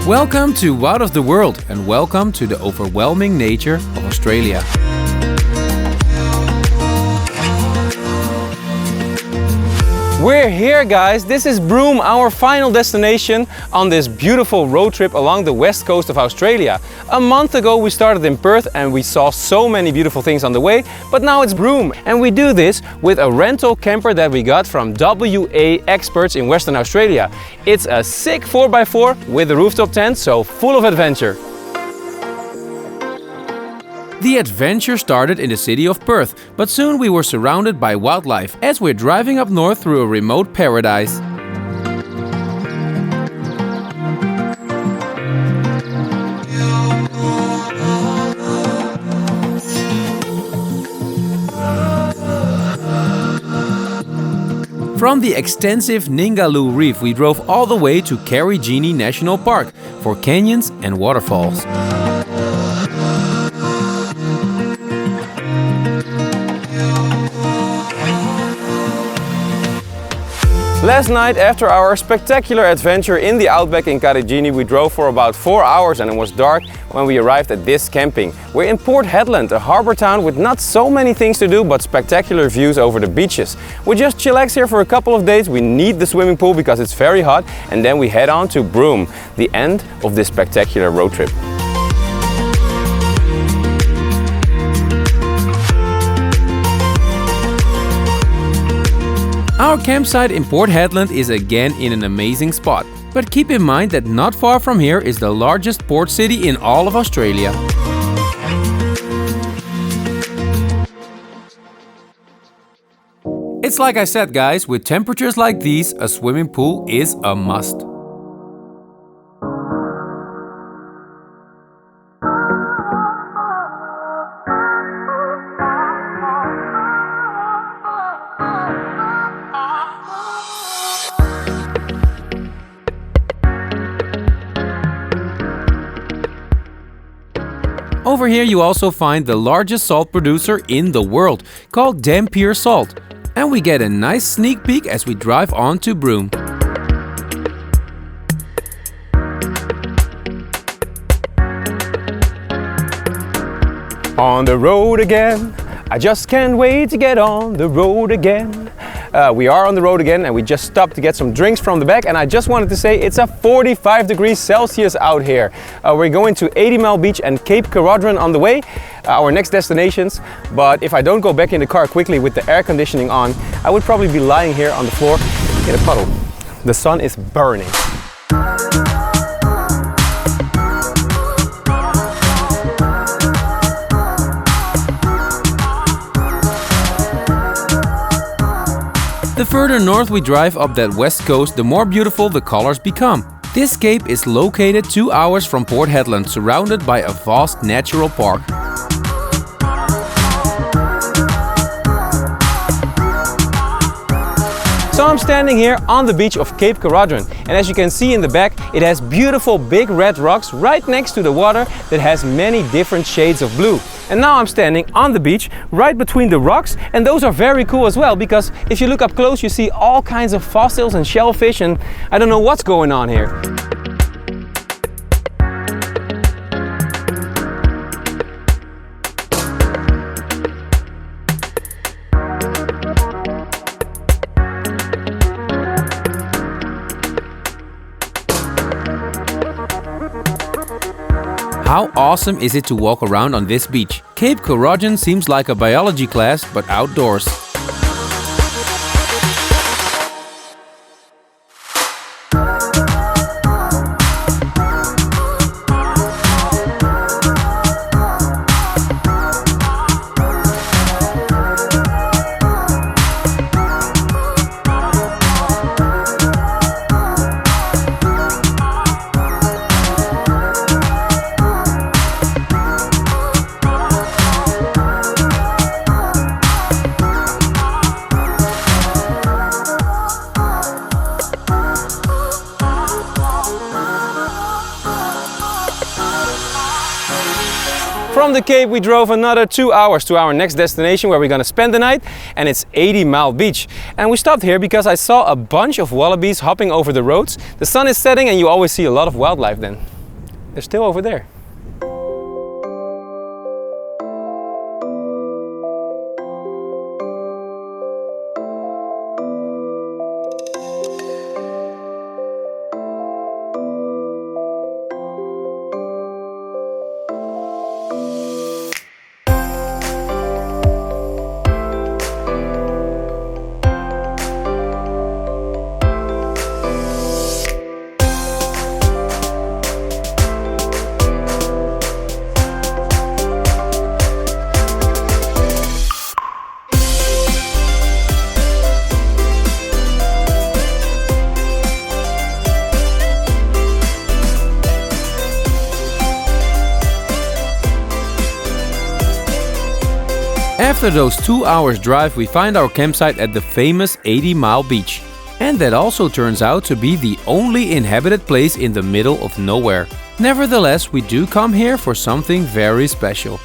Welcome to Wout of the World and welcome to the overwhelming nature of Australia. We're here, guys. This is Broome, our final destination on this beautiful road trip along the west coast of Australia. A month ago we started in Perth and we saw so many beautiful things on the way, but now it's Broome. And we do this with a rental camper that we got from WA Experts in Western Australia. It's a sick 4x4 with a rooftop tent, so full of adventure. The adventure started in the city of Perth, but soon we were surrounded by wildlife as we're driving up north through a remote paradise. From the extensive Ningaloo Reef we drove all the way to Karijini National Park for canyons and waterfalls. Last night, after our spectacular adventure in the outback in Karijini, we drove for about 4 hours and it was dark when we arrived at this camping. We're in Port Hedland, a harbour town with not so many things to do but spectacular views over the beaches. We just chillax here for a couple of days, we need the swimming pool because it's very hot, and then we head on to Broome, the end of this spectacular road trip. Our campsite in Port Hedland is again in an amazing spot. But keep in mind that not far from here is the largest port city in all of Australia. It's like I said, guys, with temperatures like these, a swimming pool is a must. Over here you also find the largest salt producer in the world, called Dampier Salt. And we get a nice sneak peek as we drive on to Broome. On the road again, I just can't wait to get on the road again. We are on the road again and we just stopped to get some drinks from the back, and I just wanted to say it's a 45 degrees Celsius out here. We're going to 80 Mile Beach and Cape Keraudren on the way, our next destinations. But if I don't go back in the car quickly with the air conditioning on, I would probably be lying here on the floor in a puddle. The sun is burning. The further north we drive up that west coast, the more beautiful the colors become. This cape is located 2 hours from Port Hedland, surrounded by a vast natural park. So I'm standing here on the beach of Cape Keraudren, and as you can see in the back, it has beautiful big red rocks right next to the water that has many different shades of blue. And now I'm standing on the beach right between the rocks, and those are very cool as well, because if you look up close you see all kinds of fossils and shellfish, and I don't know what's going on here. How awesome is it to walk around on this beach? Cape Keraudren seems like a biology class, but outdoors. From the Cape we drove another 2 hours to our next destination where we're gonna spend the night, and it's 80 Mile Beach. And we stopped here because I saw a bunch of wallabies hopping over the roads. The sun is setting and you always see a lot of wildlife then. They're still over there. After those 2 hours drive, we find our campsite at the famous 80 Mile Beach. And that also turns out to be the only inhabited place in the middle of nowhere. Nevertheless, we do come here for something very special.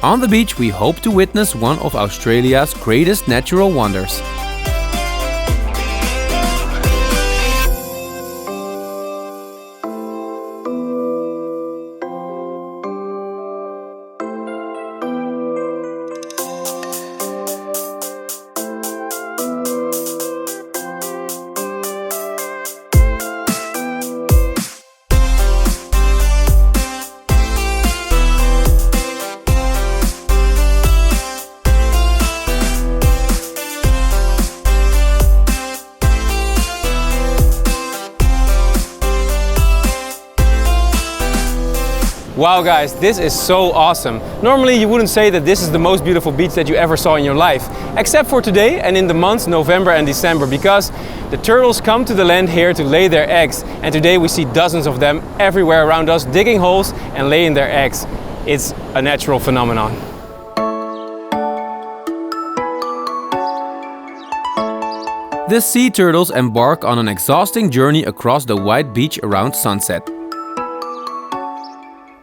On the beach, we hope to witness one of Australia's greatest natural wonders. Wow guys, this is so awesome. Normally you wouldn't say that this is the most beautiful beach that you ever saw in your life. Except for today and in the months November and December, because the turtles come to the land here to lay their eggs. And today we see dozens of them everywhere around us, digging holes and laying their eggs. It's a natural phenomenon. The sea turtles embark on an exhausting journey across the white beach around sunset.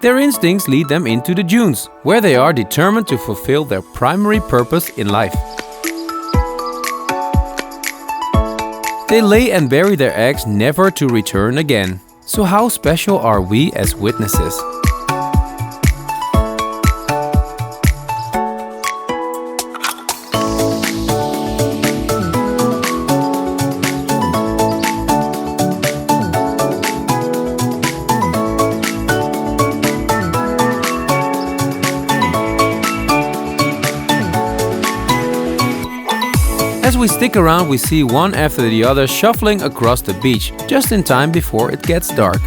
Their instincts lead them into the dunes, where they are determined to fulfill their primary purpose in life. They lay and bury their eggs never to return again. So how special are we as witnesses? As we stick around, we see one after the other shuffling across the beach, just in time before it gets dark.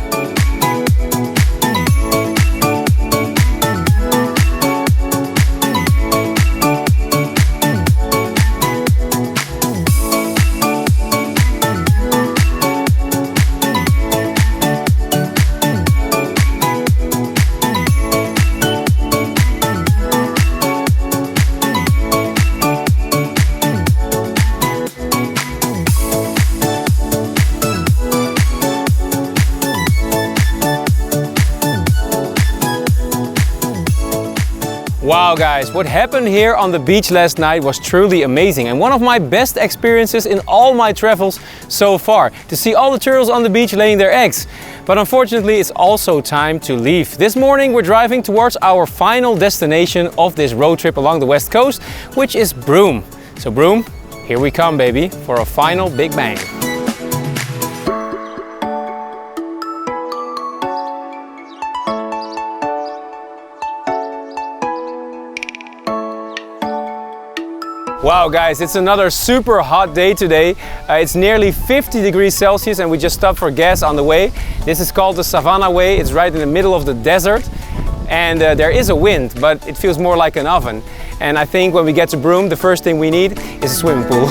Wow guys, what happened here on the beach last night was truly amazing and one of my best experiences in all my travels so far, to see all the turtles on the beach laying their eggs. But unfortunately it's also time to leave. This morning we're driving towards our final destination of this road trip along the west coast, which is Broome. So Broome, here we come baby, for a final big bang. Wow guys, it's another super hot day today. It's nearly 50 degrees Celsius and we just stopped for gas on the way. This is called the Savannah Way. It's right in the middle of the desert and there is a wind, but it feels more like an oven. And I think when we get to Broome, the first thing we need is a swimming pool.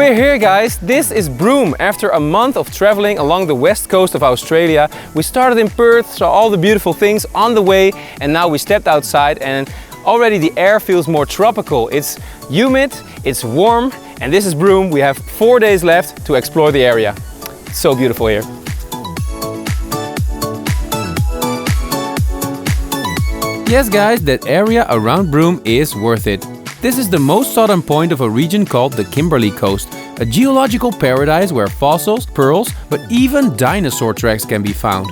We're here, guys. This is Broome. After a month of traveling along the west coast of Australia, we started in Perth, saw all the beautiful things on the way, and now we stepped outside and already the air feels more tropical. It's humid, it's warm, and this is Broome. We have 4 days left to explore the area. It's so beautiful here. Yes guys, that area around Broome is worth it. This is the most southern point of a region called the Kimberley coast, a geological paradise where fossils, pearls, but even dinosaur tracks can be found.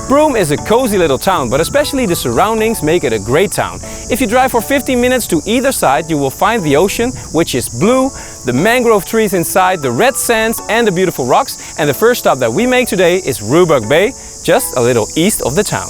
Broome is a cozy little town, but especially the surroundings make it a great town. If you drive for 15 minutes to either side, you will find the ocean, which is blue, the mangrove trees inside, the red sands and the beautiful rocks. And the first stop that we make today is Roebuck Bay, just a little east of the town.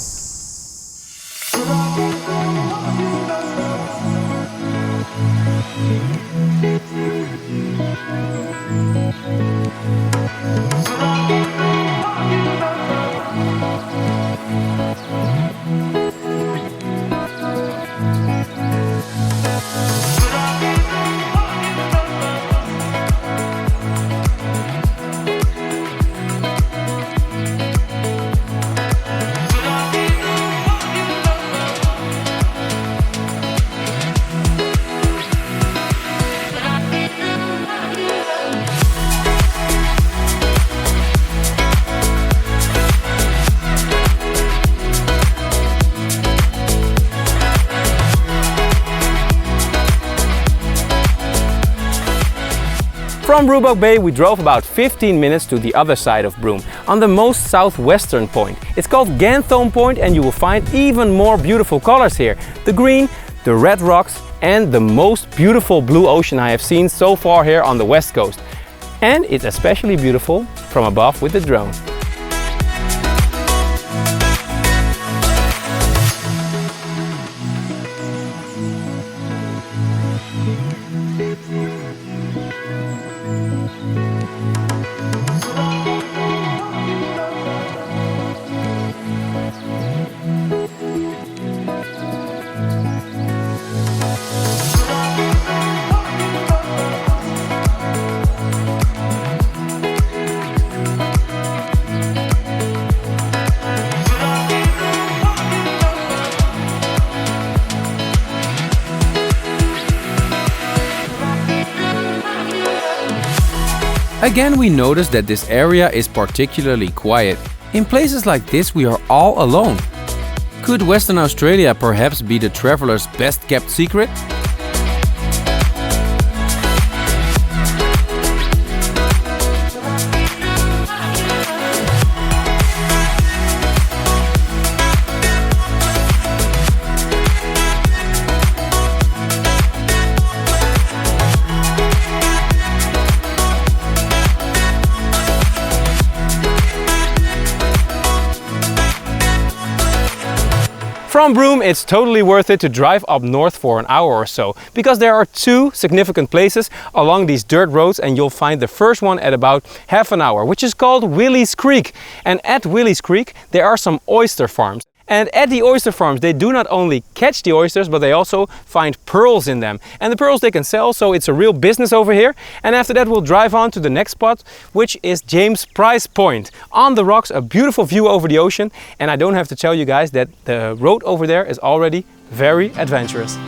From Roebuck Bay we drove about 15 minutes to the other side of Broome, on the most southwestern point. It's called Gantheaume Point, and you will find even more beautiful colors here. The green, the red rocks and the most beautiful blue ocean I have seen so far here on the west coast. And it's especially beautiful from above with the drone. Again, we notice that this area is particularly quiet. In places like this, we are all alone. Could Western Australia perhaps be the traveler's best kept secret? From Broome it's totally worth it to drive up north for an hour or so, because there are two significant places along these dirt roads, and you'll find the first one at about half an hour, which is called Willie's Creek. And at Willie's Creek there are some oyster farms. And at the oyster farms they do not only catch the oysters, but they also find pearls in them. And the pearls they can sell, so it's a real business over here. And after that we'll drive on to the next spot, which is James Price Point. On the rocks, a beautiful view over the ocean. And I don't have to tell you guys that the road over there is already very adventurous.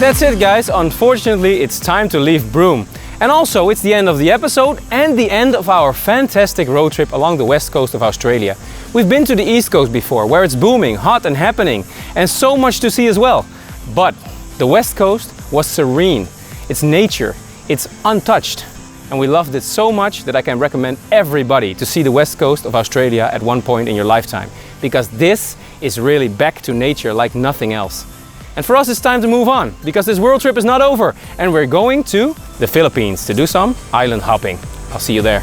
That's it guys, unfortunately it's time to leave Broome. And also, it's the end of the episode and the end of our fantastic road trip along the west coast of Australia. We've been to the east coast before, where it's booming, hot and happening, and so much to see as well. But the west coast was serene. It's nature, it's untouched. And we loved it so much that I can recommend everybody to see the west coast of Australia at one point in your lifetime. Because this is really back to nature like nothing else. And for us it's time to move on, because this world trip is not over and we're going to the Philippines to do some island hopping. I'll see you there.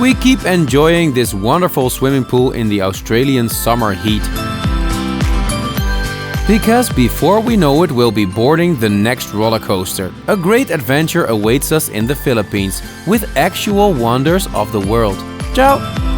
We keep enjoying this wonderful swimming pool in the Australian summer heat. Because before we know it, we'll be boarding the next roller coaster. A great adventure awaits us in the Philippines with actual wonders of the world. Ciao!